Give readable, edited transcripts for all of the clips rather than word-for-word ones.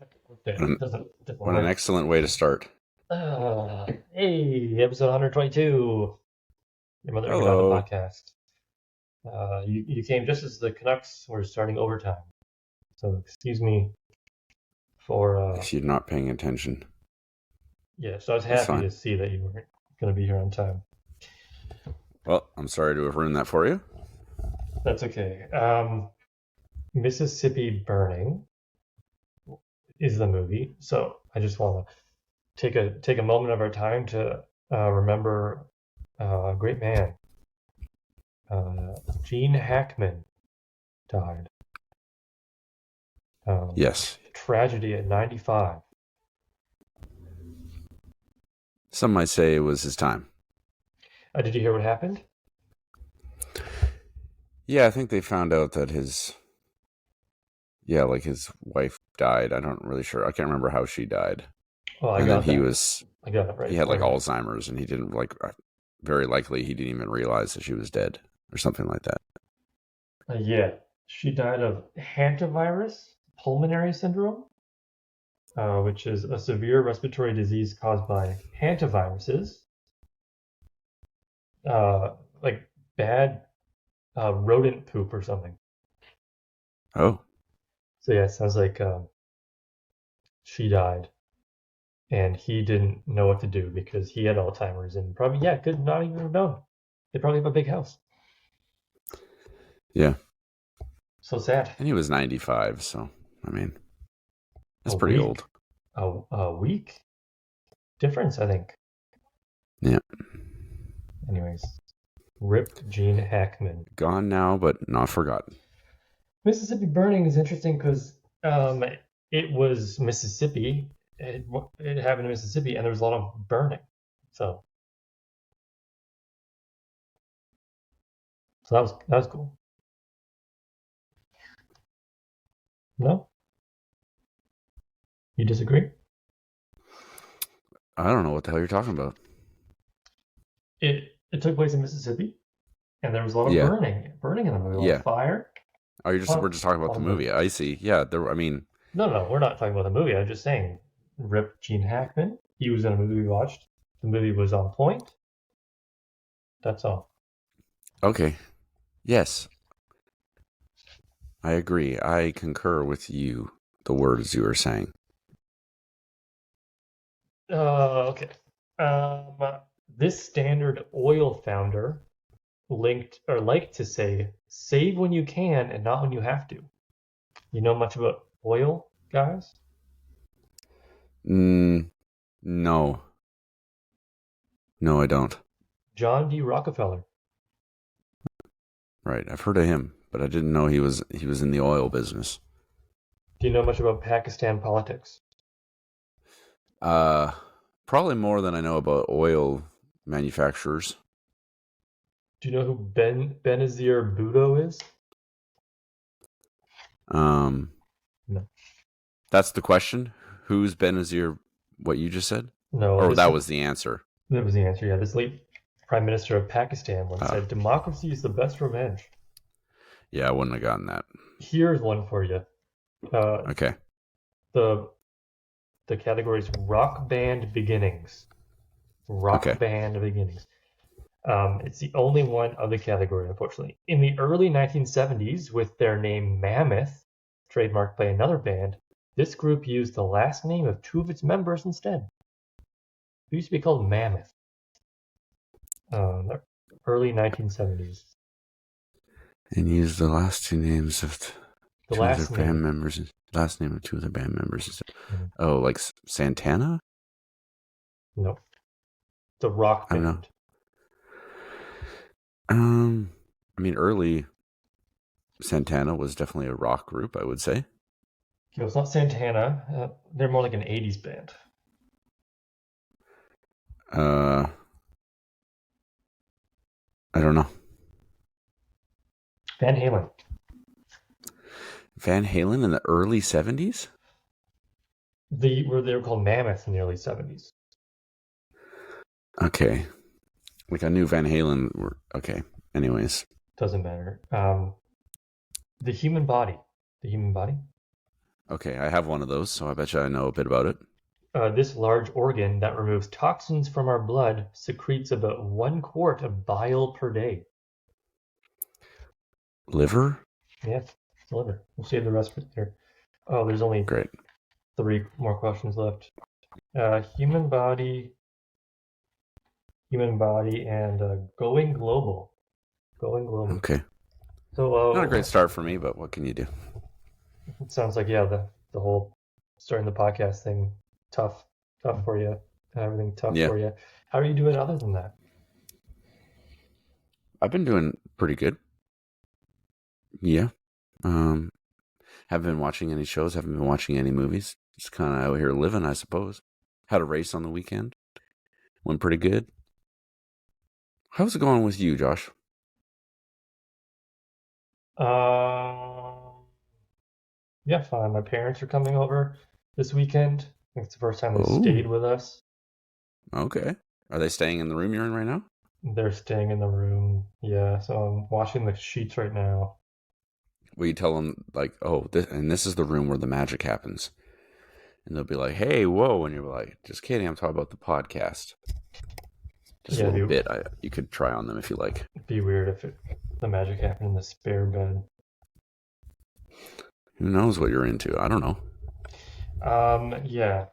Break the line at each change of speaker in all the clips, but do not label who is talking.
Okay,
What an,
doesn't
what an
work.
excellent way to start.
Hey, episode 122. Your mother ever got the
Hello.
podcast. You came just as the Canucks were starting overtime. So excuse me for
I see you're not paying attention.
yeah. So I was
That's
happy
fine.
to see that you weren't going to be here on time.
Well, I'm sorry to have ruined that for you.
That's okay. Mississippi Burning is the movie. So I just want to take a moment of our time to remember a great man. Gene Hackman died. Um,
Yes.
Tragedy at 95.
Some might say it was his time.
Did you hear what happened?
Yeah, I think they found out that like his wife died. I don't really sure. I can't remember how she died.
Well, I
And then
got that. I got it
he
right
had
for
like
you.
Alzheimer's and he didn't very likely he didn't even realize that she was dead or something like that.
Yeah, she died of hantavirus pulmonary syndrome, which is a severe respiratory disease caused by hantaviruses, uh, like bad rodent poop or something.
Oh,
So yeah, it sounds like she died, and he didn't know what to do because he had Alzheimer's and probably yeah could not even have known. They probably have a big house.
yeah.
So sad.
And he was 95, so I mean,
A
that's pretty
week,
old.
a week difference, I think.
Yeah.
Anyways, rip Gene Hackman.
Gone now, but not forgotten.
Mississippi Burning is interesting because it was Mississippi. It happened in Mississippi, and there was a lot of burning. So, so that was cool. No, you disagree?
I don't know what the hell you're talking about.
It took place in Mississippi, and there was a lot of
Yeah,
burning in the movie, a lot of
yeah.
fire.
Oh, we're just talking
A
about
lot
the
of burning.
movie. I see. Yeah, there. I mean,
No, no, we're not talking about the movie. I'm just saying, rip Gene Hackman. He was in a movie we watched. The movie was on point. That's all.
okay. Yes, I agree. I concur with you. The words you were saying.
Okay. Um, this Standard Oil founder linked or liked to say, "Save when you can and not when you have to." You know much about oil, guys?
Mm, no, no, I don't.
John D. Rockefeller.
Right, I've heard of him, but I didn't know he was in the oil business.
Do you know much about Pakistan politics?
Uh, Probably more than I know about oil manufacturers.
Do you know who Benazir Bhutto is?
Um,
No.
that's the question. Who's Benazir? What you just said?
No,
Or
this
that
is
was the answer.
that was the answer. Yeah, this late Prime Minister of Pakistan once
Uh,
said, "Democracy is the best revenge."
yeah, I wouldn't have gotten that.
Here's one for you. Uh,
Okay.
the the category is rock band beginnings. Rock
Okay.
band beginnings. It's the only one of the category, unfortunately. In the early 1970s, with their name Mammoth, trademarked by another band, this group used the last name of two of its members instead. It used to be called Mammoth. The early 1970s.
And use the last two names of
The
two of their
last
band
name.
members. Last name of two of their band members.
Mhm.
Oh, like Santana?
No, the rock
I don't know.
band.
Um, I mean, early Santana was definitely a rock group, I would say.
Okay, it's not Santana. They're more like an 80s band.
Uh, I don't know.
Van Halen.
Van Halen in the early 70s?
They were called Mammoth in the early 70s.
Okay. Like I knew Van Halen okay. Anyways.
Doesn't matter. The human body. The human body.
Okay, I have one of those, so I bet you I know a bit about it.
This large organ that removes toxins from our blood secretes about 1 quart of bile per day.
Liver?
Yeah, liver. We'll save the rest for later. Oh, there's only
Great.
3 more questions left. Human body, and going global. Going global.
Okay. Not a
So
great start for me, but what can you do?
it sounds like, yeah, the whole starting the podcast thing, tough, tough for you. Everything tough
Yeah,
for you. How are you doing other than that?
I've been doing pretty good. Yeah. Um, haven't been watching any shows, haven't been watching any movies. Just kind of out here living, I suppose. Had a race on the weekend. Went pretty good. How's it going with you, Josh?
Um, yeah, fine. My parents are coming over this weekend. I think it's the first time they stayed
Oh,
with us.
okay. Are they staying in the room you're in right now?
They're staying in the room. Yeah, so I'm washing the sheets right now.
Will you tell them, like, oh, this is the room where the magic happens? And they'll be like, hey, whoa. And you're like, just kidding. I'm talking about the podcast. Just a
Yeah,
little
it'd
bit. You could try on them if you like.
be weird if the magic happened in the spare bed.
Who knows what you're into? I don't know.
Yeah,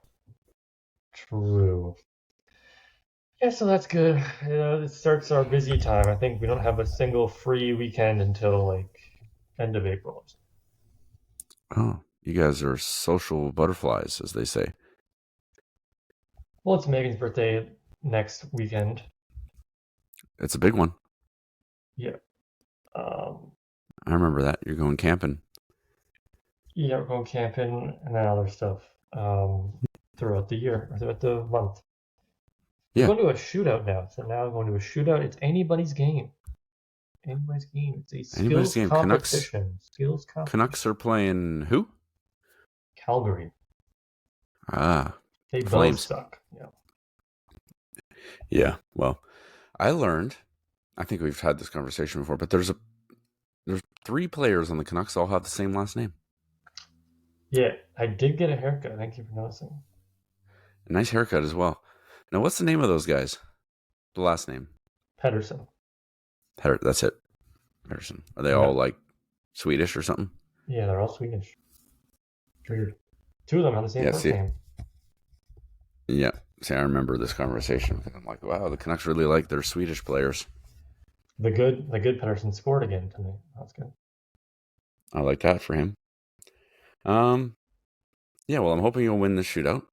true. Yeah, so that's good. It starts our busy time. I think we don't have a single free weekend until like end of April.
Oh, you guys are social butterflies, as they say.
Well, it's Megan's birthday next weekend.
It's a big one.
Yeah. Um,
I remember that. You're going camping.
yeah, we're going camping and then other stuff throughout the year, or throughout the month. We're
Yeah.
going to a shootout now. So now we're going to a shootout. It's anybody's game. Anybody's game. It's a
Anybody's
skills
game. Canucks.
competition. Skills
Canucks
competition.
are playing who?
Calgary.
Ah,
They both
Flames.
suck. Yeah.
Yeah. Well, I learned. I think we've had this conversation before, but there's 3 players on the Canucks all have the same last name.
Yeah, I did get a haircut. Thank you for noticing.
A nice haircut as well. Now, what's the name of those guys? The last name.
Pedersen.
That's it. Pedersen. Are they all
Yeah.
like Swedish or something?
Yeah, they're all Swedish. Weird. 2 of them have the same
Yeah.
first
See.
name.
Yeah. See, I remember this conversation. I'm like, wow, the Canucks really like their Swedish players.
The good Pedersen scored again tonight. That's good.
I like that for him. Um. Yeah. Well, I'm hoping you'll win the shootout.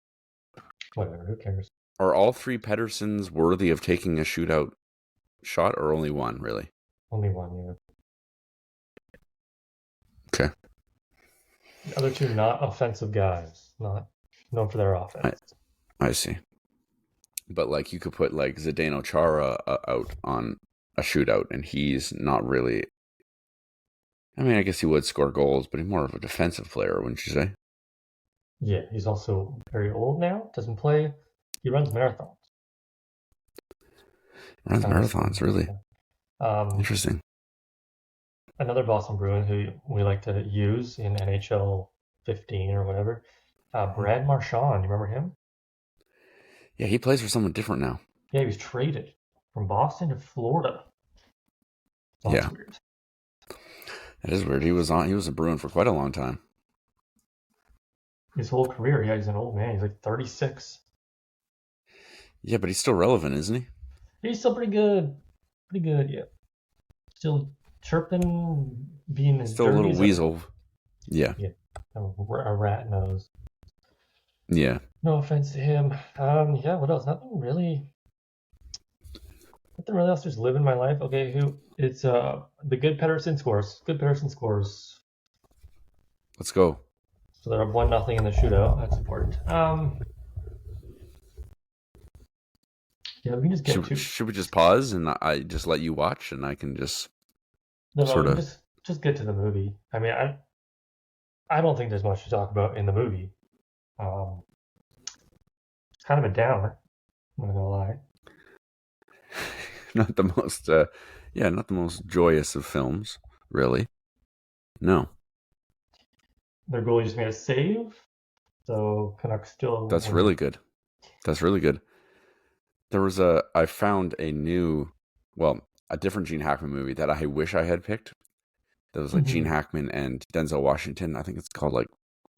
Whatever, who cares?
Are all 3 Pedersens worthy of taking a shootout shot, or only one, really?
Only one, yeah.
Okay.
The other 2 not offensive guys, not known for their
I,
offense.
I see. But like you could put like Zdeno Chara out on a shootout, and he's not really. I mean, I guess he would score goals, but he's more of a defensive player, wouldn't you say?
Yeah, he's also very old now. Doesn't play. He runs marathons.
Runs
Kind of scary.
marathons, really
Yeah. Um,
interesting.
Another Boston Bruin who we like to use in NHL 15 or whatever. Brad Marchand, you remember him?
Yeah, he plays for someone different now.
Yeah, he was traded from Boston to Florida. Oh, that's
Yeah,
weird.
that is weird. He was a Bruin for quite a long time.
His whole career, yeah, he's an old man. He's like 36.
Yeah, but he's still relevant, isn't he?
He's still pretty good. Pretty good, yeah. Still chirping, being as
Still a
dirty
little
as
weasel. Yeah,
yeah, a rat nose.
yeah.
No offense to him. Yeah, what else? Nothing really. Nothing really else. Just living my life. Okay, it's the good Pedersen scores. Good Pedersen scores.
Let's go.
So they're up 1-0 in the shootout. That's important. Yeah, we can just get to.
Should we just pause and I just let you watch, and I can just
No, no,
sort
we can
of.
just get to the movie. I mean, I don't think there's much to talk about in the movie. Um, it's kind of a downer. I'm not gonna lie.
Not the most, not the most joyous of films, really. No.
their goalie just made a save, so Canucks still
That's
win.
really good. That's really good. I found a different Gene Hackman movie that I wish I had picked. That was like Gene
Mhm.
Hackman and Denzel Washington. I think it's called like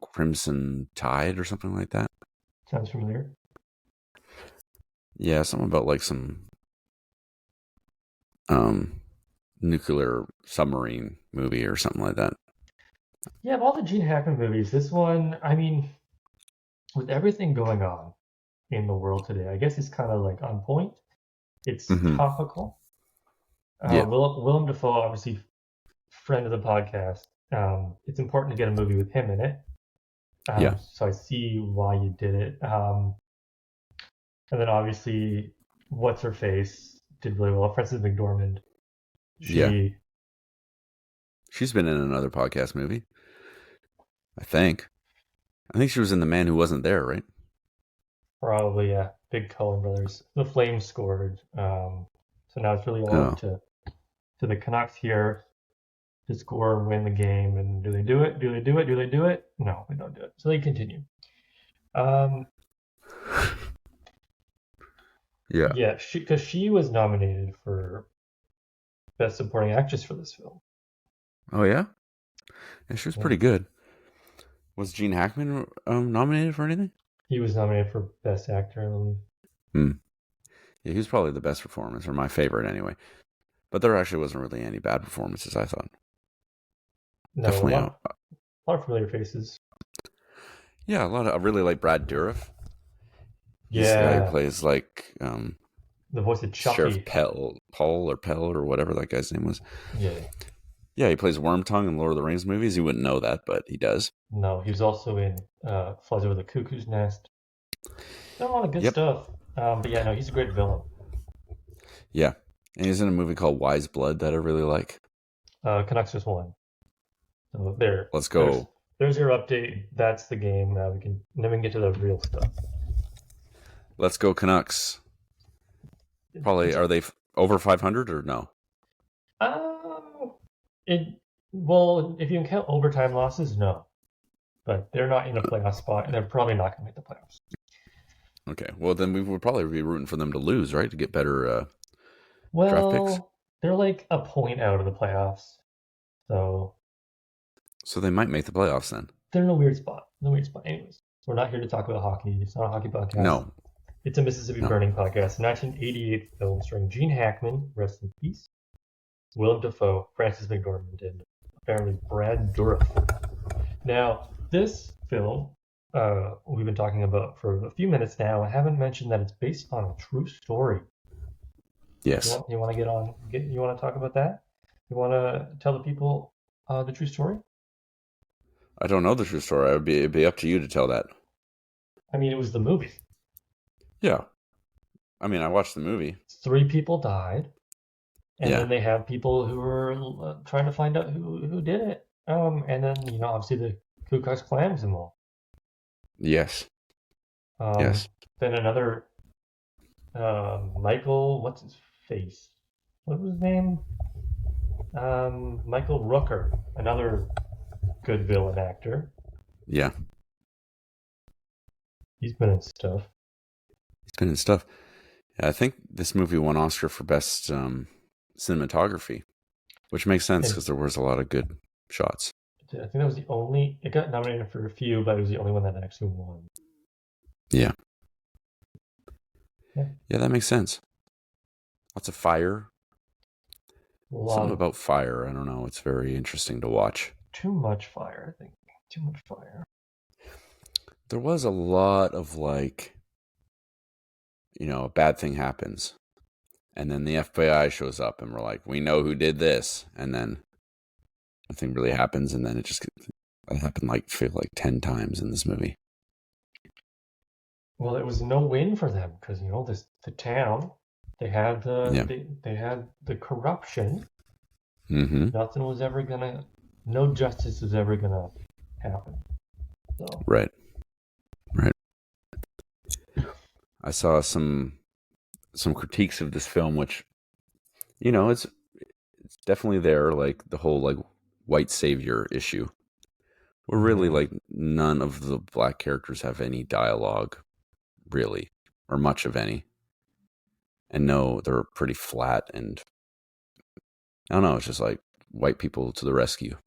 Crimson Tide or something like that.
Sounds familiar.
Yeah, something about like some um nuclear submarine movie or something like that.
Yeah, of all the Gene Hackman movies, this one, I mean, with everything going on in the world today, I guess it's kind of like on point. It's
Hmm.
topical.
Yeah,
Willem Dafoe, obviously friend of the podcast. It's important to get a movie with him in it.
yeah,
So I see why you did it. And then obviously, what's her face did really well. Frances McDormand.
yeah.
She
She's been in another podcast movie. I think. I think she was in The Man Who Wasn't There, right?
probably, yeah, big Coen brothers. The Flames scored. So now it's really all up
Oh,
to the Canucks here to score and win the game. And do they do it? Do they do it? Do they do it? No, they don't do it. So they continue. Um,
yeah.
yeah, because she was nominated for Best Supporting Actress for this film.
Oh yeah. Yeah, she was
Yeah,
pretty good. Was Gene Hackman nominated for anything?
he was nominated for Best Actor, I believe.
Hmm. Yeah, he was probably the best performance, or my favorite anyway. But there actually wasn't really any bad performances, I thought.
No,
Definitely,
a lot of familiar faces.
yeah, a lot of. I really like Brad Dourif. He's the guy who
Yeah,
plays like
the voice of
Sheriff
Chucky.
Paul or Pell or whatever that guy's name was.
Yeah,
Yeah, he plays Wormtongue in Lord of the Rings movies. You wouldn't know that, but he does.
no, he was also in Flies Over the Cuckoo's Nest. Done a lot of good
Yep.
stuff. But yeah, no, he's a great villain.
Yeah, and he's in a movie called Wise Blood that I really like.
Canucks just won. So there,
Let's
there's
go.
there's your update. That's the game. Now we can get to the real stuff.
Let's go Canucks. Probably
It's
are they over 500 or no?
um it well, if you can count overtime losses, no. But they're not in a playoff spot, and they're probably not going to make the playoffs.
Okay. Well, then we would probably be rooting for them to lose, right? To get better draft picks.
Well, they're like a point out of the playoffs, so
So they might make the playoffs then.
they're in a weird spot. In a weird spot. Anyways, we're not here to talk about hockey. It's not a hockey podcast.
No,
It's a Mississippi
no.
Burning podcast. 1988 film starring Gene Hackman, rest in peace, Willem Dafoe, Frances McDormand, and apparently Brad Dourif. Now, this film we've been talking about for a few minutes now. I haven't mentioned that it's based on a true story.
Yes.
You want to you want to talk about that? You want to tell the people the true story?
I don't know the true story. It'd be up to you to tell that.
I mean, it was the movie.
Yeah. I mean, I watched the movie.
3 people died, and
Yeah.
then they have people who are trying to find out who did it. And then obviously the Ku Klux Klan's involved.
Yes.
Um,
Yes.
then another Michael, what's his face? What was his name? Michael Rooker, another good villain actor.
Yeah.
He's been in stuff.
He's been in stuff. Yeah, I think this movie won Oscar for best cinematography, which makes sense
And
because there was a lot of good shots.
I think that was the only. It got nominated for a few, but it was the only one that actually won.
Yeah.
Yeah,
Yeah, that makes sense. Lots of fire.
a lot
Something
of
about fire. I don't know. It's very interesting to watch.
too much fire. I think too much fire.
There was a lot of like, a bad thing happens. And then the FBI shows up and we're like, we know who did this. And then nothing really happens. And then it happened like, feel like 10 times in this movie.
Well, it was no win for them because this the town. They had
Yeah.
they had the corruption.
Mm-hmm.
Nothing was ever gonna. No justice was ever gonna happen. So
Right. Right. I saw some critiques of this film, which, it's definitely there, like the whole like white savior issue, Where really, like, none of the black characters have any dialogue, really, or much of any. And no, they're pretty flat, and I don't know, it's just like white people to the rescue,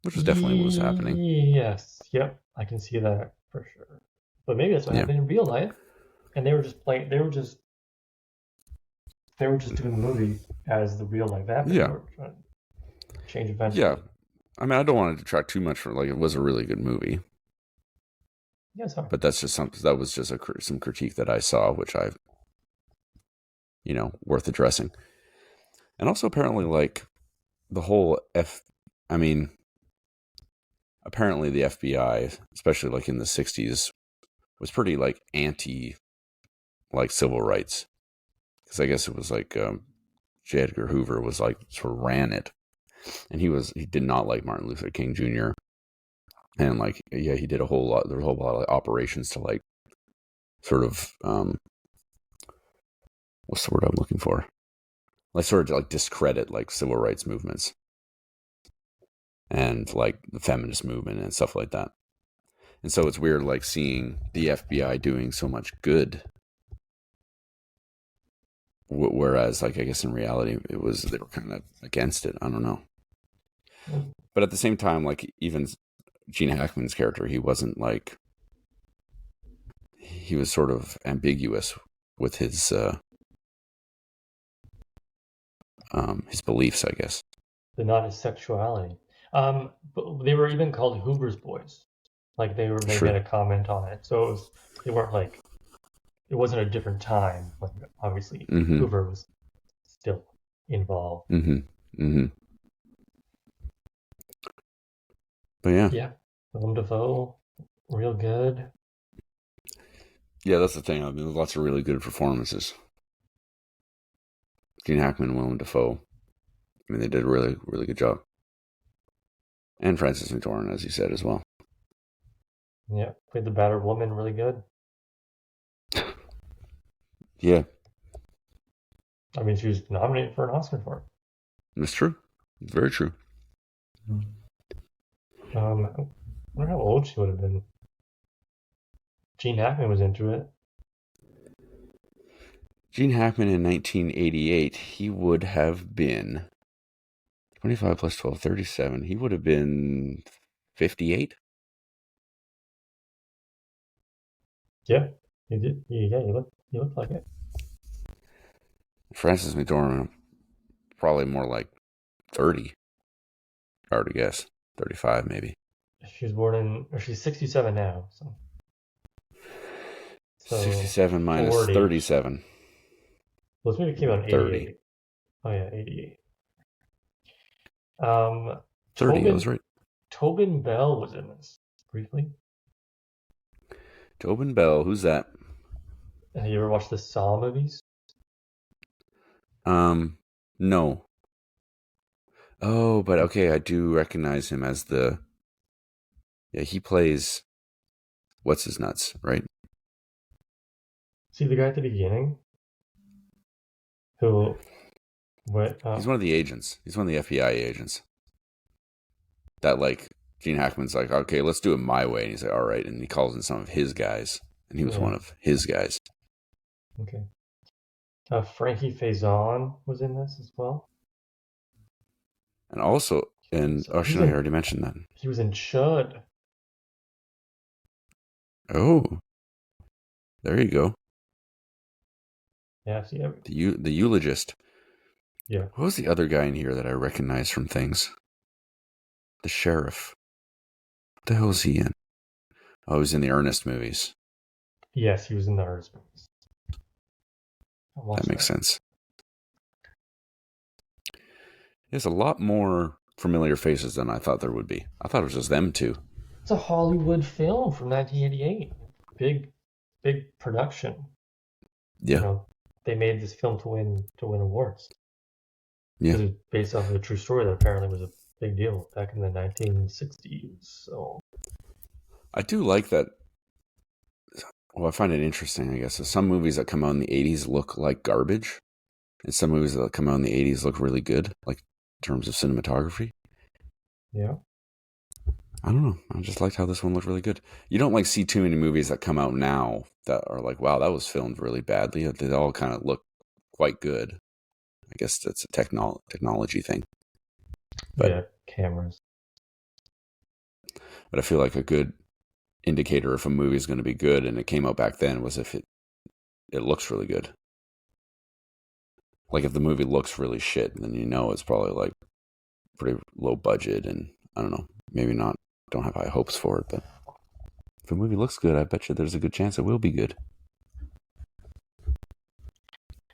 which was definitely what was happening.
Yes, yep, I can see that for sure. But maybe that's what
Yeah,
happened in real life, and they were just playing. They were just doing the movie as the real life happened. They
yeah,
were trying to change events
yeah.
for it.
I mean, I don't want to detract too much from, like, it was a really good movie,
Yeah, sorry.
but that's just something that was just some critique that I saw, which I, worth addressing. And also apparently, like, the whole I mean, apparently the FBI, especially like in the 60s, was pretty like anti like civil rights, because I guess it was like J. Edgar Hoover was like sort of ran it, and he did not like Martin Luther King Jr. And like, yeah, he did a whole lot. There was a whole lot of, like, operations to like sort of what's the word I'm looking for? Like, sort of like discredit like civil rights movements and like the feminist movement and stuff like that. And so it's weird, like, seeing the FBI doing so much good, whereas, like, I guess in reality, they were kind of against it. I don't know,
Mm.
but at the same time, like, even Gene Hackman's character, he was sort of ambiguous with his beliefs, I guess.
But not his sexuality. But they were even called Hoover's boys. Like they made
True.
a comment on it, so they weren't like it wasn't a different time. Like obviously
Mm-hmm.
Hoover was still involved.
Mm-hmm. Mm-hmm. But yeah.
Yeah, Willem Dafoe, real good.
Yeah, that's the thing. I mean, there's lots of really good performances. Gene Hackman and Willem Dafoe. I mean, they did a really, really good job. And Frances McDormand, as you said, as well.
Yeah, played the battered woman really good.
Yeah,
I mean, she was nominated for an Oscar for
it's true. It's very true.
it. I wonder how old she would have been. Gene Hackman was into it.
Gene Hackman in 1988, he would have been 25 plus 12, 37. He would have been 58.
Yeah, he did. Yeah, he looked like it.
Frances McDormand, probably more like 30. Hard to guess. 35, maybe.
She was born in, or she's 67 now, so
67 minus
40.
37.
Well, this movie came out in
30.
88. Oh yeah, 88.
30, I was right.
Tobin Bell was in this briefly.
Tobin Bell, who's that?
Have you ever watched the Saw movies?
No. Oh, but okay, I do recognize him as yeah, he plays what's his nuts, right?
See the guy at the beginning who went.
He's one of the agents. He's one of the FBI agents. That, like, Gene Hackman's like, okay, let's do it my way, and he's like, all right, and he calls in some of his guys, and he was one of his guys.
Okay. Frankie Faison was in this as well.
And also, I already mentioned that.
He was in Chud.
Oh, there you go.
Yeah, see
The eulogist.
Yeah.
What was the other guy in here that I recognize from things? The sheriff. What the hell is he in? Oh, he was in the Ernest movies.
Yes, he was in the Ernest movies.
That makes sense. There's a lot more familiar faces than I thought there would be. I thought it was just them two.
It's a Hollywood film from 1988. Big production.
Yeah.
You know, they made this film to win awards.
Yeah.
Because it's based off of a true story that apparently was a big deal back in the 1960s. So
I do like that. Well, I find it interesting, I guess. So some movies that come out in the 80s look like garbage, and some movies that come out in the 80s look really good, like in terms of cinematography.
Yeah.
I don't know. I just liked how this one looked really good. You don't like see too many movies that come out now that are like, wow, that was filmed really badly. They all kind of look quite good. I guess that's a technology thing. But
Yeah, cameras.
I feel like a good indicator if a movie is going to be good and it came out back then was if it looks really good. Like if the movie looks really shit, then you know it's probably like pretty low budget and I don't know, maybe not, don't have high hopes for it, but if a movie looks good, I bet you there's a good chance it will be good.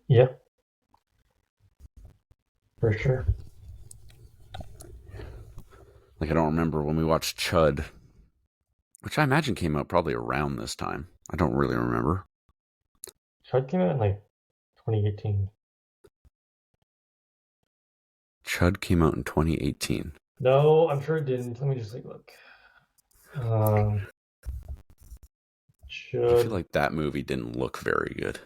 Yep. For sure.
Like I don't remember when we watched Chud, which I imagine came out probably around this time. I don't really remember.
Chud came out in like 2018.
Chud came out in 2018.
No, I'm sure it didn't. Let me just like look.
I feel
Chud.
like that movie didn't look very good.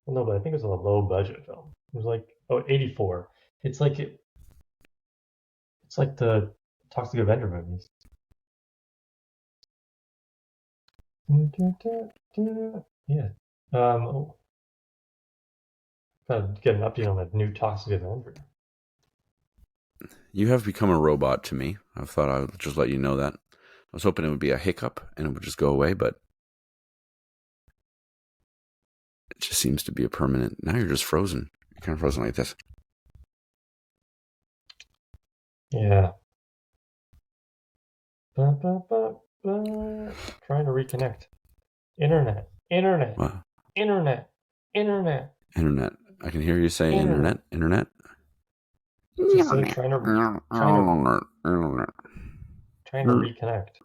Well, no, but I think it was a low budget film. It was like 84. It's like it's like the Toxic Avenger movies. Yeah. Gotta get an update on the new Toxic Avenger.
You have become a robot to me. I thought I would just let you know that. I was hoping it would be a hiccup and it would just go away, but it just seems to be a permanent. Now you're just frozen. You're kind of frozen like this.
Yeah. Trying to reconnect. Internet.
Wow.
Internet.
Internet. I can hear you say internet.
Just trying to reconnect.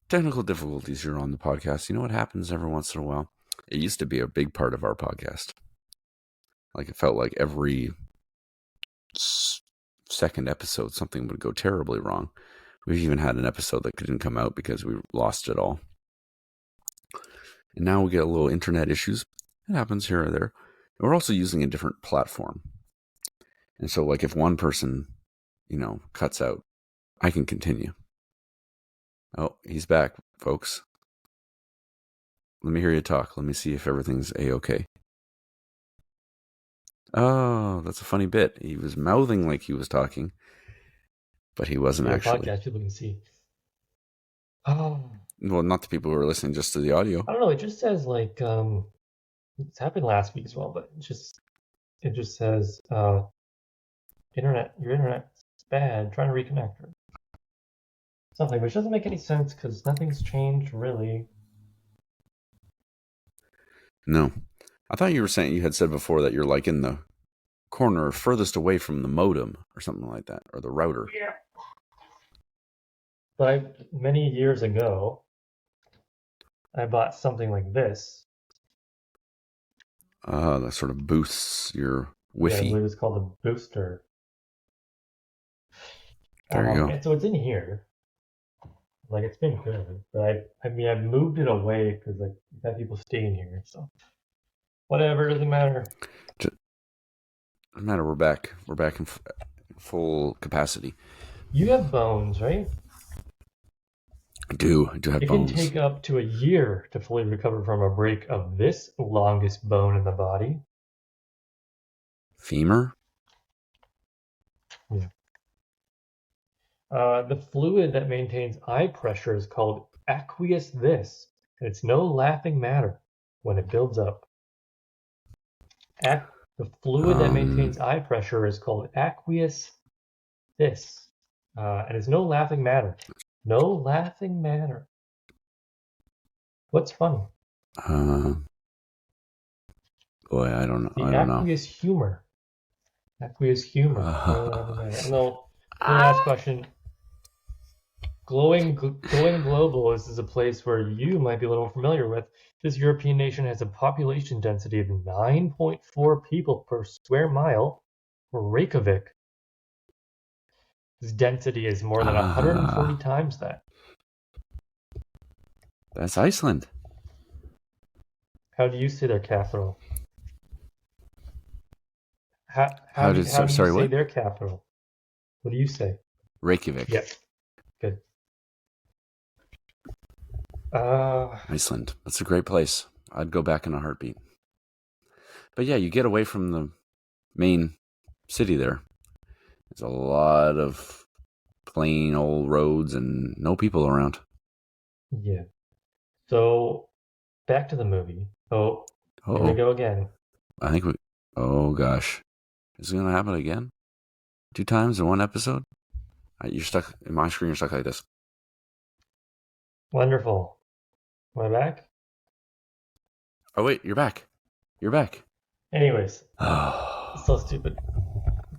Technical difficulties here on the podcast. You know what happens every once in a while? It used to be a big part of our podcast. Like it felt like every second episode something would go terribly wrong. We've even had an episode that didn't come out because we lost it all. And now we get a little internet issues. It happens here or there. And we're also using a different platform. And so like if one person, cuts out, I can continue. Oh, he's back, folks. Let me hear you talk. Let me see if everything's A-okay. Oh, that's a funny bit. He was mouthing like he was talking, but he wasn't actually.
Podcast people can see. Oh.
Well, not the people who are listening, just to the audio.
I don't know. It just says like it's happened last week as well, but it just says your internet's bad. Trying to reconnect. Or something, which doesn't make any sense because nothing's changed really.
No. I thought you had said before that you're like in the corner furthest away from the modem or something like that, or the router.
Yeah. But many years ago, I bought something like this.
That sort of boosts your Wi-Fi.
Yeah, I believe it's called a booster.
There you go.
So it's in here. Like it's been good, but I mean I've moved it away because like we've had people staying here, so whatever, doesn't matter.
Doesn't matter. We're back. We're back in full capacity.
You have bones, right?
I do have bones.
It can take up to a year to fully recover from a break of this longest bone in the body.
Femur?
Yeah. The fluid that maintains eye pressure is called aqueous this, and it's no laughing matter when it builds up. The fluid that maintains eye pressure is called aqueous this, and it's no laughing matter. No laughing matter. What's funny?
Boy, I don't know.
The aqueous humor. Aqueous humor. No. Last question. Glowing Global is a place where you might be a little familiar with. This European nation has a population density of 9.4 people per square mile. Reykjavik. This density is more than 140 times that.
That's Iceland.
How do you say their capital? How do you say their capital? What do you say?
Reykjavik.
Yeah, good.
Iceland. That's a great place. I'd go back in a heartbeat. But yeah, you get away from the main city there. There's a lot of plain old roads and no people around.
yeah. So back to the movie. Oh, here we
Oh,
go again.
I think we. Oh gosh, is it gonna happen again? 2 times in one episode? You're stuck in my screen. You're stuck like this.
Wonderful. Am I back?
Oh wait, you're back. You're back.
Anyways,
Oh,
so stupid.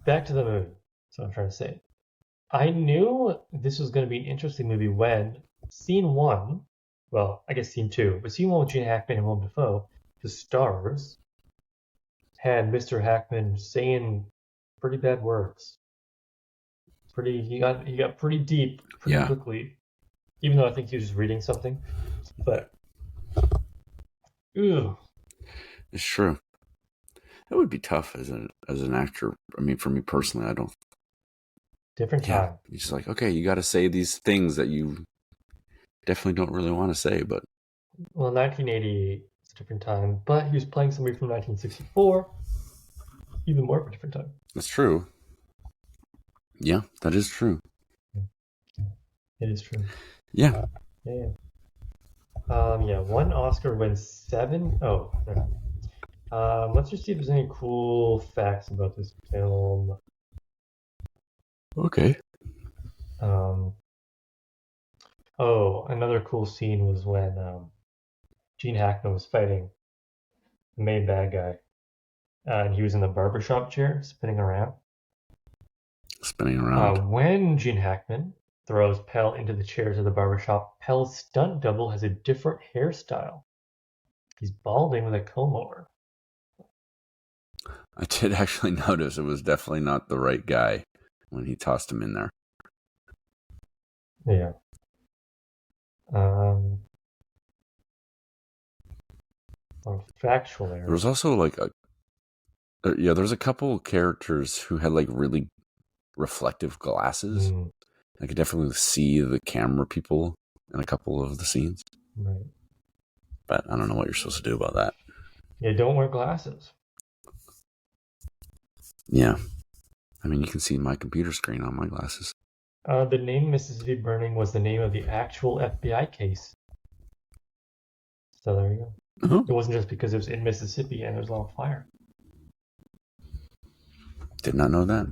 Back to the movie. That's what I'm trying to say. I knew this was going to be an interesting movie when scene one, well, I guess scene two, but scene one with Gene Hackman and Willem Dafoe, the stars, had Mr. Hackman saying pretty bad words. He got pretty deep pretty
yeah,
quickly, even though I think he was just reading something. But ew,
it's true. That would be tough as an actor. I mean, for me personally, I don't.
different
Yeah,
time.
it's just like, okay, you got to say these things that you definitely don't really want to say, but
Well, 1988 is a different time, but he was playing somebody from 1964, even more of a different time.
that's true. Yeah, that is true.
It is true.
Yeah.
Yeah. Yeah, one Oscar wins seven. Oh, no. Let's just see if there's any cool facts about this film.
Okay.
Um, oh, another cool scene was when Gene Hackman was fighting the main bad guy, and he was in the barbershop chair spinning around.
Spinning around.
When Gene Hackman throws Pell into the chairs of the barbershop, Pell's stunt double has a different hairstyle. He's balding with a comb over.
I did actually notice it was definitely not the right guy when he tossed him in there.
Yeah. On factual
There was
errors.
also like there's a couple characters who had like really reflective glasses.
Mm,
I could definitely see the camera people in a couple of the scenes,
right.
but I don't know what you're supposed to do about that.
Yeah, don't wear glasses.
Yeah. I mean, you can see my computer screen on my glasses.
The name Mississippi Burning was the name of the actual FBI case. So there you go.
Oh,
It wasn't just because it was in Mississippi and there was a lot of fire.
did not know that.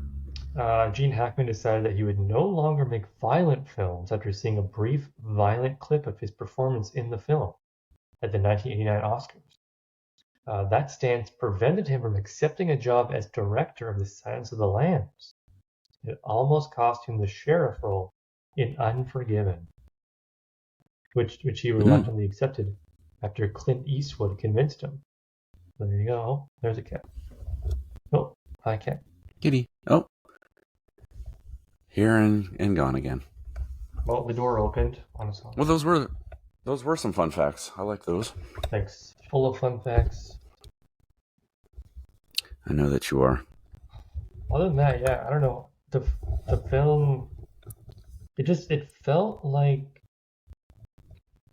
Gene Hackman decided that he would no longer make violent films after seeing a brief violent clip of his performance in the film at the 1989 Oscars. That stance prevented him from accepting a job as director of The Silence of the Lambs. It almost cost him the sheriff role in Unforgiven, which he reluctantly accepted after Clint Eastwood convinced him. So there you go. Oh, there's a cat. Oh, hi cat.
Kitty. Oh. Here and gone again.
Well, the door opened on its own.
Well, those were some fun facts. I like those.
Thanks. Full of fun facts.
I know that you are.
Other than that, yeah, I don't know. The film, it felt like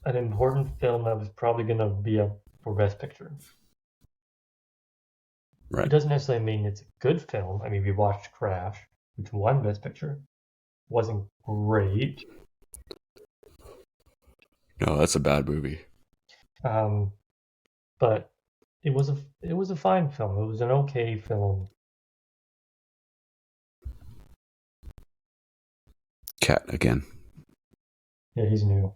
an important film that was probably gonna be up for Best Picture. It
Right.
doesn't necessarily mean it's a good film. I mean, we watched Crash, which won Best Picture. Wasn't great.
No, that's a bad movie.
But it was a fine film. It was an okay film.
Cat again.
Yeah, he's new.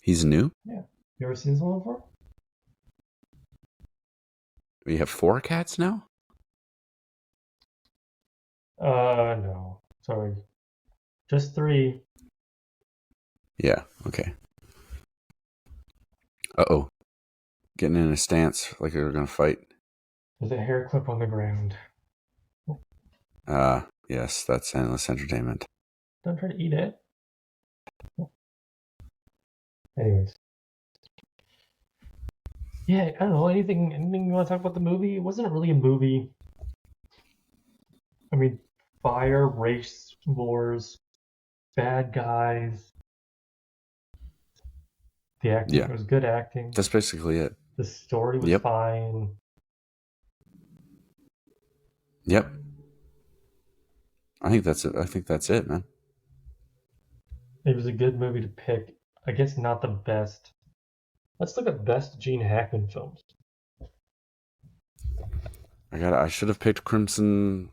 He's new?
Yeah. You ever seen this one before?
We have 4 cats now?
No. Sorry. Just 3.
Yeah, okay. Uh-oh. Getting in a stance like they're going to fight.
There's a hair clip on the ground.
Yes, that's endless entertainment.
Don't try to eat it. Anyways. Yeah, I don't know. Anything you want to talk about the movie? It wasn't really a movie. I mean, fire, race wars, bad guys. The acting,
Yeah,
it was good acting.
that's basically it.
The story was
Yep.
fine.
Yep. I think that's it. I think that's it, man.
It was a good movie to pick. I guess not the best. Let's look at best Gene Hackman films.
I should have picked Crimson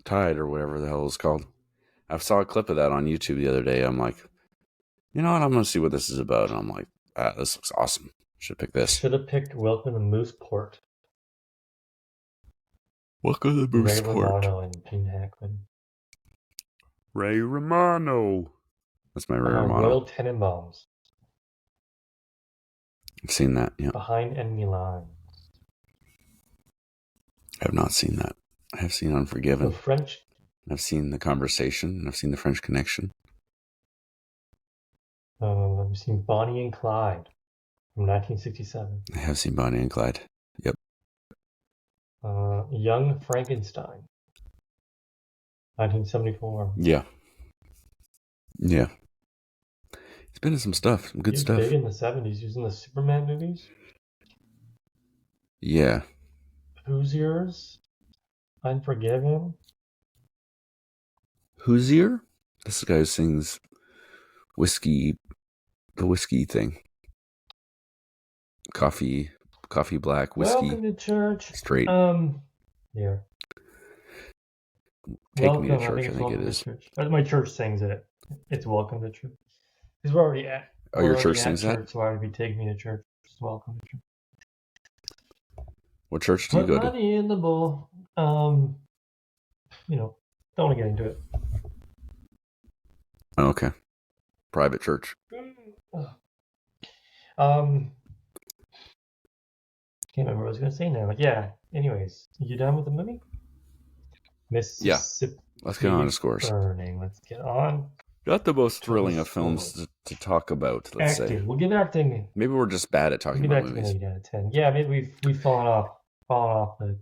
Tide or whatever the hell it's called. I saw a clip of that on YouTube the other day. I'm like, you know what? I'm gonna see what this is about. And I'm like, this looks awesome. Should pick this.
Should have picked Welcome to Mooseport.
Welcome to
Ray
Mooseport.
Romano and Gene Hackman.
Ray Romano. That's my Ray Romano.
Royal Tenenbaums.
I've seen that. Yeah.
Behind Enemy Lines.
I have not seen that. I have seen Unforgiven.
The French.
I've seen The Conversation. And I've seen The French Connection.
I've seen Bonnie and Clyde from 1967.
I have seen Bonnie and Clyde. Yep.
Young Frankenstein. 1974.
Yeah. Yeah. He's been in some stuff. Some good stuff.
He was big in the 70s. He was in the Superman movies.
Yeah.
Who's Yours? Unforgiven.
Hoosier? This is the guy who sings whiskey, the whiskey thing. Coffee black, whiskey.
Welcome to church.
Straight.
Yeah.
Take Me to Church, I think it is.
My church sings it. It's Welcome to Church. Because we're already at.
Oh, your church sings that?
So why would we take me to church? Just Welcome to Church.
What church do you go to?
Put money in the bowl. Don't want to get into it.
Oh, okay. Private church.
Can't remember what I was going to say now. But yeah, anyways, you done with the movie? Mississippi.
Yeah. Let's get on to scores.
Burning. Let's get on.
Not the most thrilling of films to talk about, let's
acting.
say.
We'll give acting.
Maybe we're just bad at talking about movies.
An 8 out of 10. Yeah, maybe we've fallen off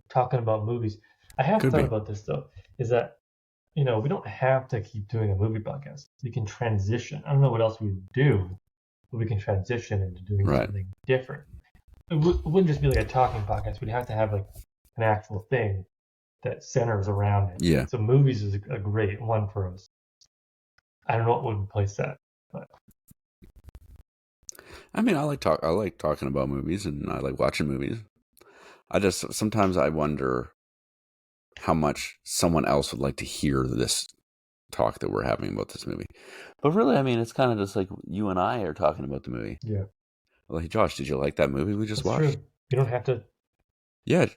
talking about movies. I have thought about this, though, is that, we don't have to keep doing a movie podcast. We can transition. I don't know what else we would do, but we can transition into doing something different. It wouldn't just be like a talking podcast. We'd have to have like an actual thing that centers around it.
Yeah.
So movies is a great one for us. I don't know what would replace that, but
I mean, I like talking about movies and I like watching movies. Sometimes I wonder how much someone else would like to hear this talk that we're having about this movie. But really, I mean, it's kind of just like you and I are talking about the movie.
Yeah.
Like, Josh, did you like that movie we just watched?
True. You don't have to.
Yeah,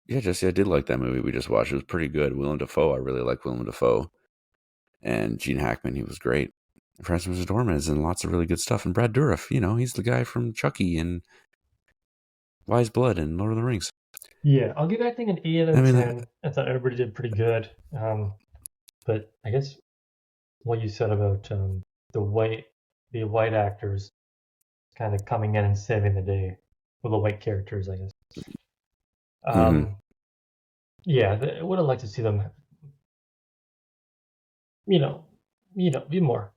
Jesse, I did like that movie we just watched. It was pretty good. Willem Dafoe, I really like Willem Dafoe. And Gene Hackman, he was great. Francis McDormand is in lots of really good stuff. And Brad Dourif, he's the guy from Chucky and Wise Blood and Lord of the Rings.
Yeah, I'll give acting an 8 out of 10. I thought everybody did pretty good. But I guess what you said about the white actors kind of coming in and saving the day, well, the white characters, I guess. Yeah, I would have liked to see them, be more.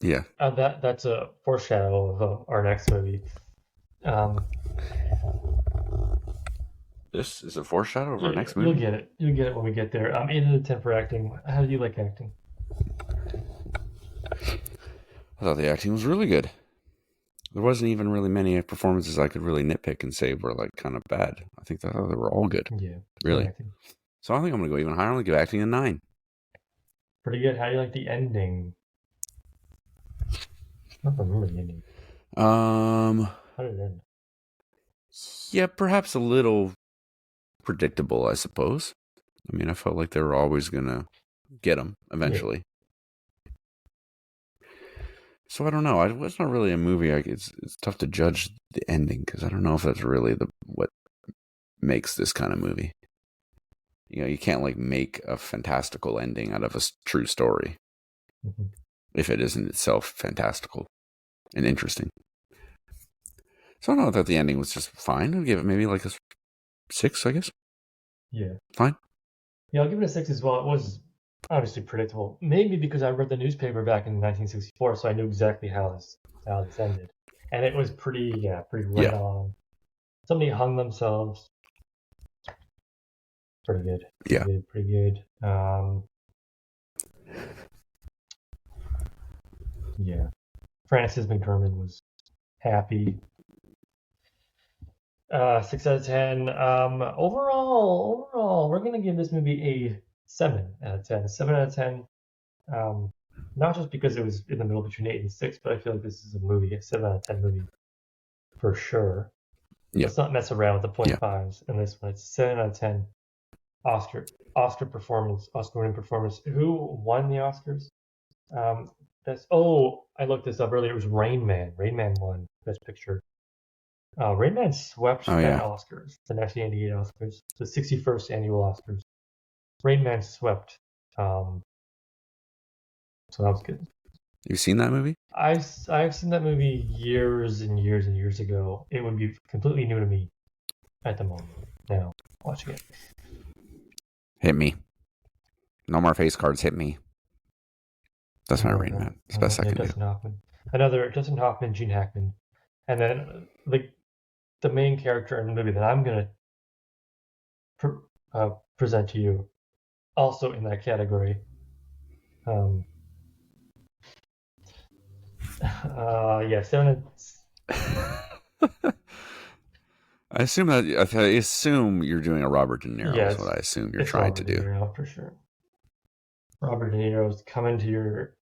Yeah.
That's a foreshadow of our next movie.
This is a foreshadow of our next movie?
You'll get it. You'll get it when we get there. 8 out of 10 for acting. How do you like acting?
I thought the acting was really good. There wasn't even really many performances I could really nitpick and say were like kind of bad. I think they were all good.
Yeah.
Really. So I think I'm going to go even higher. I'm going to give acting a 9.
Pretty good. How do you like the ending? I don't remember the ending.
How
did it end?
Yeah, perhaps a little predictable, I suppose. I mean, I felt like they were always going to get him eventually. Yeah. So I don't know. It's not really a movie. It's tough to judge the ending because I don't know if that's really what makes this kind of movie. You can't like make a fantastical ending out of a true story if it isn't itself fantastical and interesting. So I don't know that the ending was just fine. I'd give it maybe like a 6, I guess.
Yeah.
Fine.
Yeah, I'll give it a 6 as well. It was obviously predictable. Maybe because I read the newspaper back in 1964, so I knew exactly how this ended. And it was pretty right
Yeah.
on. Somebody hung themselves. Pretty good. Pretty
Yeah.
good. Pretty good. Yeah. Frances McDormand was happy. 6 out of 10. Overall, we're gonna give this movie a 7 out of 10. 7 out of 10. Um, not just because it was in the middle between 8 and 6, but I feel like this is a movie, a 7 out of 10 movie for sure.
Yeah.
Let's not mess around with the point
Yeah.
fives in this one. It's 7 out of 10. Oscar Oscar winning performance. Who won the Oscars? Um, I looked this up earlier. It was Rain Man. Rain Man won Best Picture. Rain Man swept
Oh,
that
yeah.
Oscars, the 1988 Oscars, the 61st annual Oscars. Rain Man swept. Um, so that was good.
You've seen that movie?
I've seen that movie years and years and years ago. It would be completely new to me at the moment. Now watching it.
Hit me. No more face cards. Hit me. That's my Rain
Uh,
Man. It's the best I
yeah,
can do.
Dustin Hoffman. Another Dustin Hoffman, Gene Hackman, and then the main character in the movie that I'm gonna pr present to you, also in that category. Um, yeah, seven.
I assume you're doing a Robert De Niro
Yeah,
is what I assume you're
it's
trying to
Robert De
do.
Niro for sure. Robert De Niro's coming to your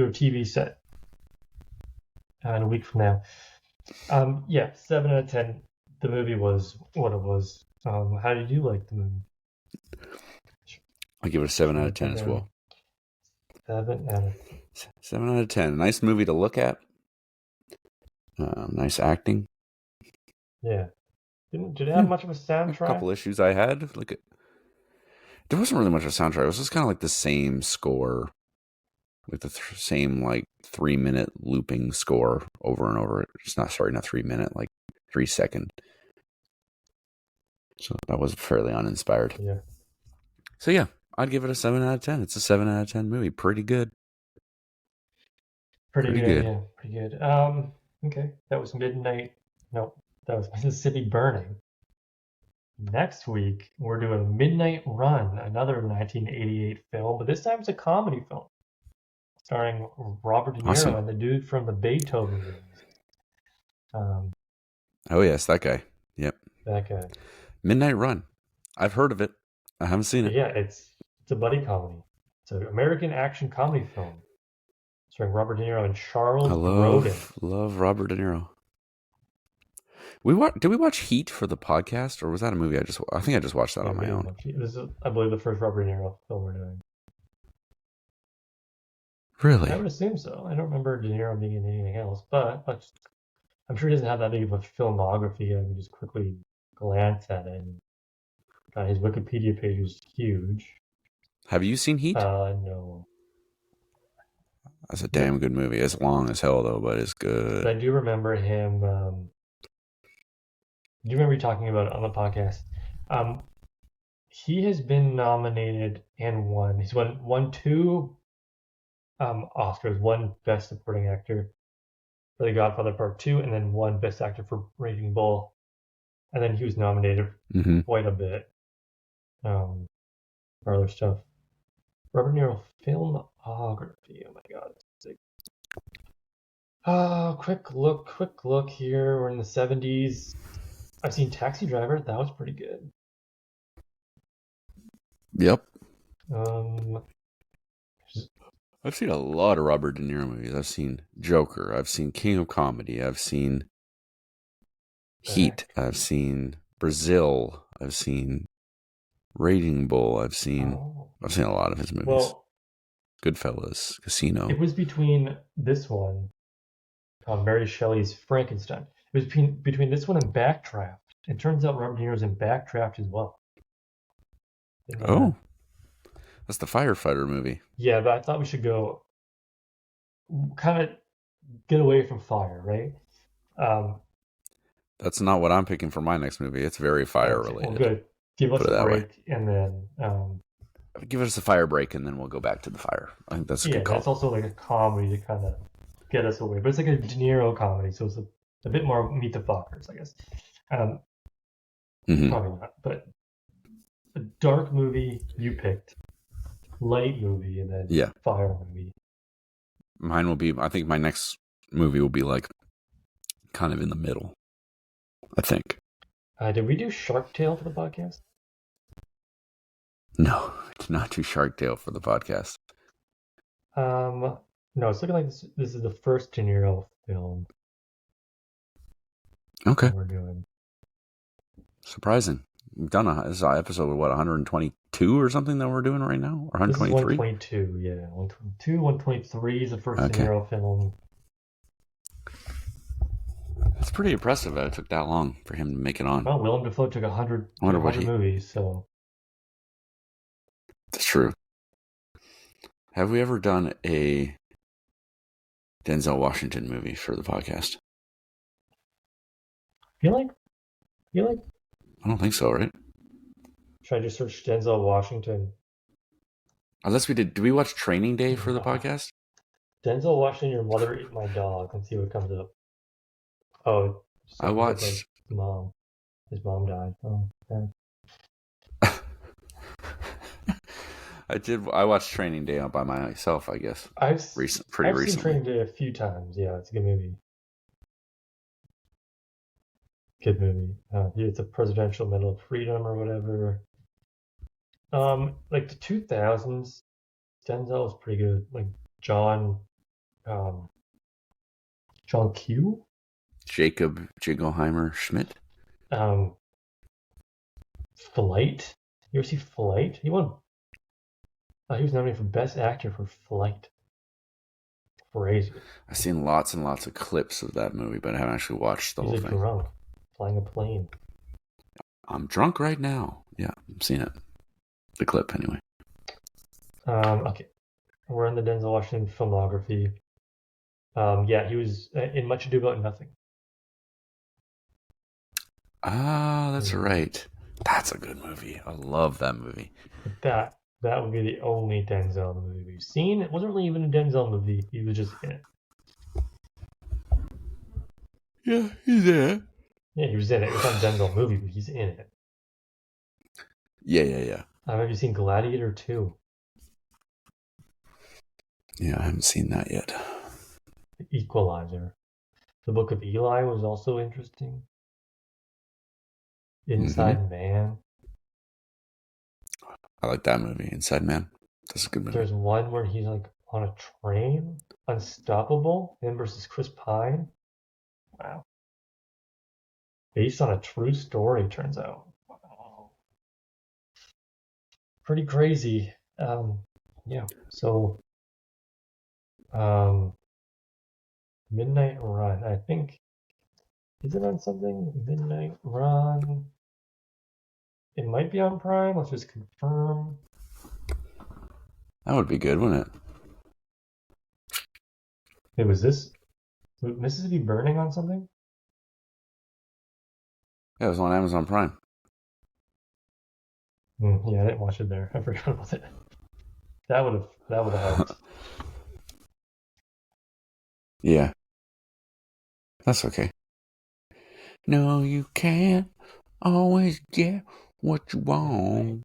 TV set in a week from now. Yeah, 7 out of 10. The movie was what it was. How did you like the movie?
I'll give it a 7
Should
out of
write
10
that
as
down.
well.
7 out of 10.
7 out of 10. Nice movie to look at. Nice acting.
Yeah. Did it have
Yeah.
much of a
A
soundtrack?
couple issues I had. There wasn't really much of a soundtrack. It was just kind of like the same score, with the same like 3-minute looping score over and over. It's not 3-minute, like 3-second. So that was fairly uninspired.
Yeah.
So yeah, I'd give it a 7 out of 10. It's a 7 out of 10 movie. Pretty good.
Pretty
Pretty
good,
good.
yeah, pretty good. Okay. That was Midnight. No, that was Mississippi Burning. Next week, we're doing Midnight Run, another 1988 film, but this time it's a comedy film starring Robert De Niro
Awesome.
and the dude from the Beethoven movies. Um,
Oh yes, that guy. Yep.
that guy.
Midnight Run. I've heard of it. I haven't seen it.
Yeah, it's a buddy comedy. It's an American action comedy film starring Robert De Niro and
I
Charles Grodin.
love Robert De Niro. Did we watch Heat for the podcast, or was that a movie I think I just watched that
Yeah,
on
we
my
did
own.
watch it. This is, I believe, the first Robert De Niro film we're doing. I
Really?
would assume so. I don't remember De Niro being in anything else, but I'm sure he doesn't have that big of a filmography. I can just quickly glance at it. And, God, his Wikipedia page is huge.
Have you seen Heat?
No.
That's a
Nope.
damn good movie. It's long as hell though, but it's good.
But I do remember him. Do you remember you talking about it on the podcast? Um, he has been nominated and won. He's won two Oscars, one Best Supporting Actor for The Godfather Part 2, and then one Best Actor for Raging Bull. And then he was nominated
Mm-hmm.
quite a bit for other stuff. Robert De Niro filmography. Oh my God. Quick look here. We're in the 70s. I've seen Taxi Driver. That was pretty good.
Yep.
Um,
I've seen a lot of Robert De Niro movies. I've seen Joker. I've seen King of Comedy. I've seen Heat. I've seen Brazil. I've seen Raging Bull. I've seen a lot of his movies.
Well,
Goodfellas, Casino.
it was between this one, Mary Shelley's Frankenstein. It was between this one and Backdraft. It turns out Robert De Niro's in Backdraft as well.
Oh, that's the firefighter movie.
Yeah, but I thought we should go kind of get away from fire, right?
That's not what I'm picking for my next movie. It's very fire
Okay, well,
related.
good. Give
Put
us
it
a
that way.
break, and then
Give us a fire break, and then we'll go back to the fire. I think that's a
yeah,
good
that's
call.
also like a comedy to kind of get us away. But it's like a De Niro comedy, so it's a bit more Meet the Fockers, I guess. Um,
Hmm.
Probably not, but a dark movie you picked, light movie, and then
Yeah,
fire movie.
mine will be. I think my next movie will be like kind of in the middle. I think.
Did we do Shark Tale for the podcast?
No, it's not too Shark Tale for the podcast.
No, it's looking like this is the first De Niro film
Okay,
that we're doing.
surprising. We've done this is episode what 122 or something that we're doing right now, or
This is
123.
122, yeah. 122, 123 is the first De
Okay,
Niro film.
it's pretty impressive that it took that long for him to make it on.
Well, Willem Dafoe took
I wonder what
100
he.
movies, so
That's true. Have we ever done a Denzel Washington movie for the podcast?
I feel like,
I don't think so, right?
should I just search Denzel Washington?
Unless we did. Did we watch Training Day for the
No.
podcast?
Denzel Washington, Your Mother Ate My Dog. Let's see what comes up. Oh, just
I
opens up like
watched.
mom. His mom died. Oh, yeah.
I did. I watched Training Day by myself. I guess
I've
pretty
I've seen
recently.
Training Day a few times. Yeah, it's a good movie. Good movie. It's a Presidential Medal of Freedom or whatever. Like the 2000s, Denzel was pretty good. Like John, um, John Q.
Jacob Jingleheimer Schmidt.
Um, Flight. You ever see Flight? He won. He was nominated for Best Actor for Flight. Crazy.
I've seen lots and lots of clips of that movie, but I haven't actually watched the
He's
whole
a
thing.
drunk flying a plane.
I'm drunk right now. Yeah, I've seen it. The clip, anyway.
Okay, we're in the Denzel Washington filmography. Yeah, he was in Much Ado About Nothing.
Ah, that's
Yeah.
right. That's a good movie. I love that movie.
But that would be the only Denzel movie we've seen. It wasn't really even a Denzel movie. He was just in it.
Yeah, he's there.
Yeah, he was in it. It's not a Denzel movie, but he's in it.
Yeah.
Have you seen Gladiator 2?
Yeah, I haven't seen that yet.
The Equalizer. The Book of Eli was also interesting.
Mm-hmm.
Inside Man.
I like that movie, Inside Man. That's a good movie.
There's one where he's like on a train. Unstoppable. Him versus Chris Pine. Wow. Based on a true story, turns out. Wow. Pretty crazy. Yeah. So, um, Midnight Run. I think is it on something? Midnight Run. It might be on Prime. Let's just confirm.
That would be good, wouldn't it?
It was this Mississippi Burning on something?
Yeah, it was on Amazon Prime.
Yeah, I didn't watch it there. I forgot about it. That would have helped.
Yeah, that's okay. No, you can't always get what you want.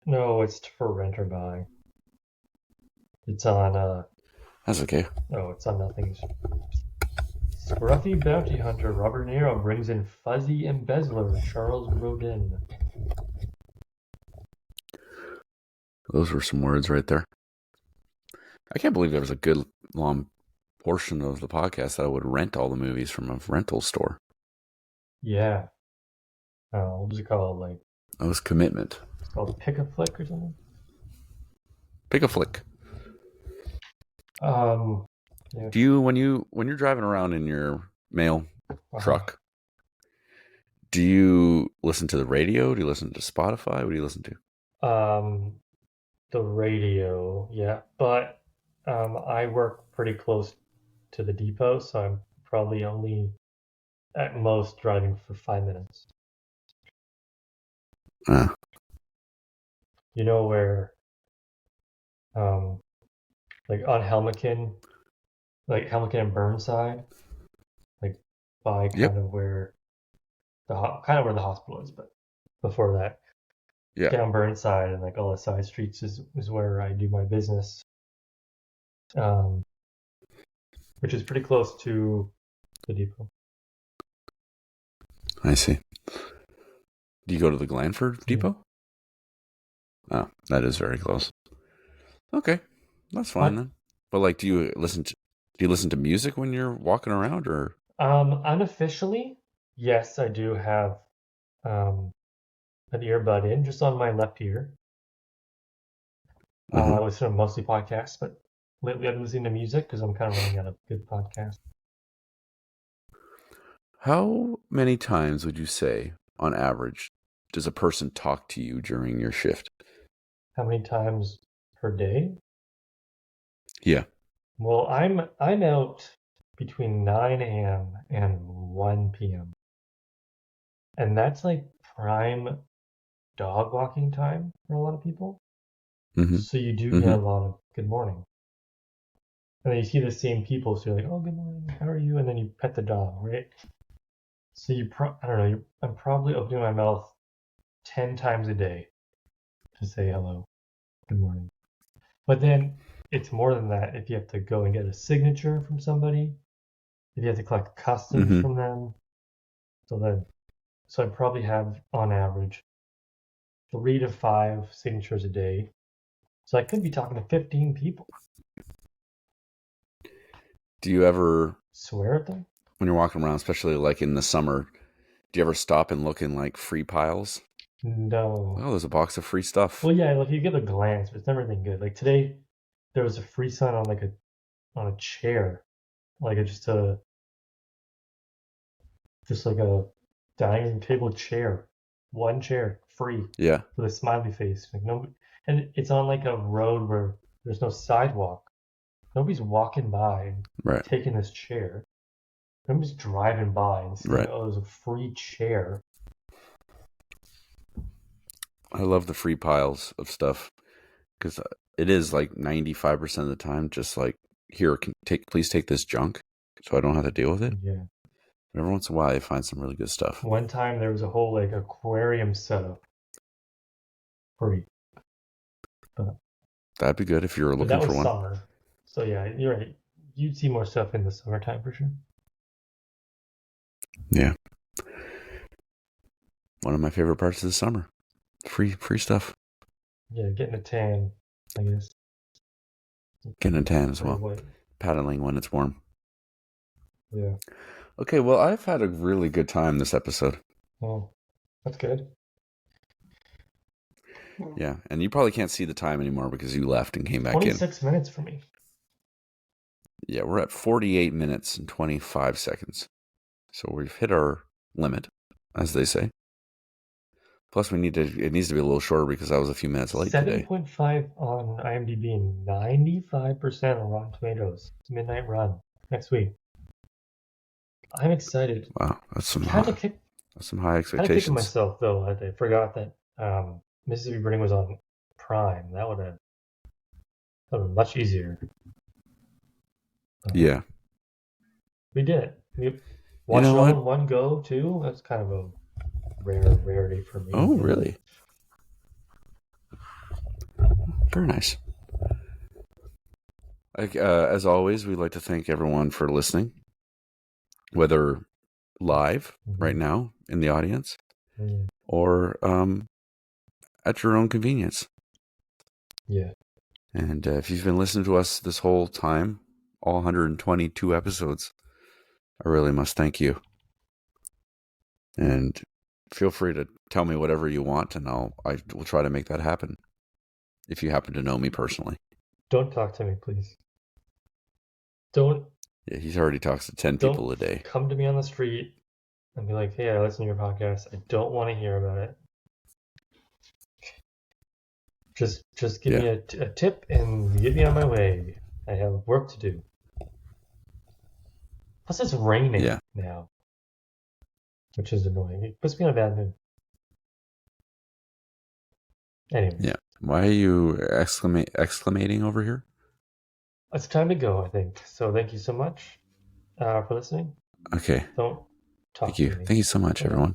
No, it's for rent or buy. It's on
That's okay.
it's on nothing. Scruffy bounty hunter Robert De Niro brings in fuzzy embezzler Charles Grodin.
Those were some words right there. I can't believe there was a good long portion of the podcast that I would rent all the movies from a rental store.
Yeah. What was it called? Like
That was commitment.
it's called Pick a Flick or something.
Pick a flick.
Yeah.
Do you when you're driving around in your mail truck, do you listen to the radio? Do you listen to Spotify? What do you listen to?
The radio, yeah, but I work pretty close to the depot, so I'm probably only at most driving for 5 minutes.
Uh,
You know where, um, like on Helmeken, like Helmeken and Burnside, like by
yep.
kind of where kind of where the hospital is, but before that,
Yeah.
down Burnside and like all the side streets is where I do my business, um, which is pretty close to the depot.
I see. Do you go to the Glanford Depot? Oh, that is very close. Okay, that's fine then. But like, do you listen to music when you're walking around, or?
Unofficially, yes, I do have um, an earbud in just on my left ear. I
Uh-huh.
listen to mostly podcasts, but lately I've been listening to music because I'm kind of running out of good podcasts.
How many times would you say, on average, does a person talk to you during your shift?
How many times per day?
Yeah.
Well, I'm out between 9 a.m. and 1 p.m. And that's like prime dog walking time for a lot of people.
Mm-hmm.
So you do get
Mm-hmm.
a lot of good morning. And then you see the same people, so you're like, oh, good morning, how are you? And then you pet the dog, right? So I don't know, I'm probably opening my mouth 10 times a day to say hello, good morning. But then it's more than that if you have to go and get a signature from somebody, if you have to collect customs
Mm-hmm.
from them. So I probably have on average 3 to 5 signatures a day. So I could be talking to 15 people.
Do you ever,
Swear at them?
when you're walking around, especially like in the summer, do you ever stop and look in like free piles?
No.
Oh, there's a box of free stuff.
Well, yeah, like you give a glance, but it's never been good. Like today, there was a free sign on on a chair, like a, just like a dining table chair, one chair free
Yeah.
with a smiley face. Like no, and it's on like a road where there's no sidewalk. Nobody's walking by and
Right.
taking this chair. Nobody's driving by and seeing,
Right.
oh, there's a free chair.
I love the free piles of stuff because it is like 95% of the time just like, here, please take this junk so I don't have to deal with it.
Yeah.
Every once in a while, you find some really good stuff.
One time there was a whole like aquarium setup free, but
That'd be good if you were
but
looking
that
for
was
one.
summer. So yeah, you're right. You'd see more stuff in the summertime for sure.
Yeah. One of my favorite parts of the summer. Free stuff.
Yeah, getting a tan, I guess.
Getting a tan as
Pretty
well.
white.
Paddling when it's warm.
Yeah.
Okay, well, I've had a really good time this episode.
Oh, that's good.
Yeah, and you probably can't see the time anymore because you left and came back in.
26 minutes for me.
Yeah, we're at 48 minutes and 25 seconds. So we've hit our limit, as they say. Plus, it needs to be a little shorter because I was a few minutes late today.
7.5 on IMDb and 95% on Rotten Tomatoes. It's Midnight Run next week. I'm excited.
Wow, that's some
Had
high
to kick
expectations.
myself though. I forgot that Mississippi Burning was on Prime. That would have been much easier.
Yeah.
We did it. We watched it all in one go too. That's kind of a rarity for me.
Oh, really? Very nice. As always, we'd like to thank everyone for listening, whether live right now in the audience or at your own convenience.
Yeah.
And if you've been listening to us this whole time, all 122 episodes, I really must thank you. And feel free to tell me whatever you want, and I will try to make that happen. If you happen to know me personally.
Don't talk to me, please. Don't.
Yeah, he already talks to 10 people a day.
Come to me on the street and be like, hey, I listen to your podcast. I don't want to hear about it. Just give me a tip and get me on my way. I have work to do. Plus, it's raining now. which is annoying. It puts me in a bad mood. Anyways,
Yeah. Why are you exclamating over here?
it's time to go, I think. So thank you so much for listening.
Okay.
Don't talk
Thank you.
to me.
Thank you so much,
Bye-bye.
everyone.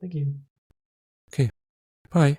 Thank you.
Okay. Bye.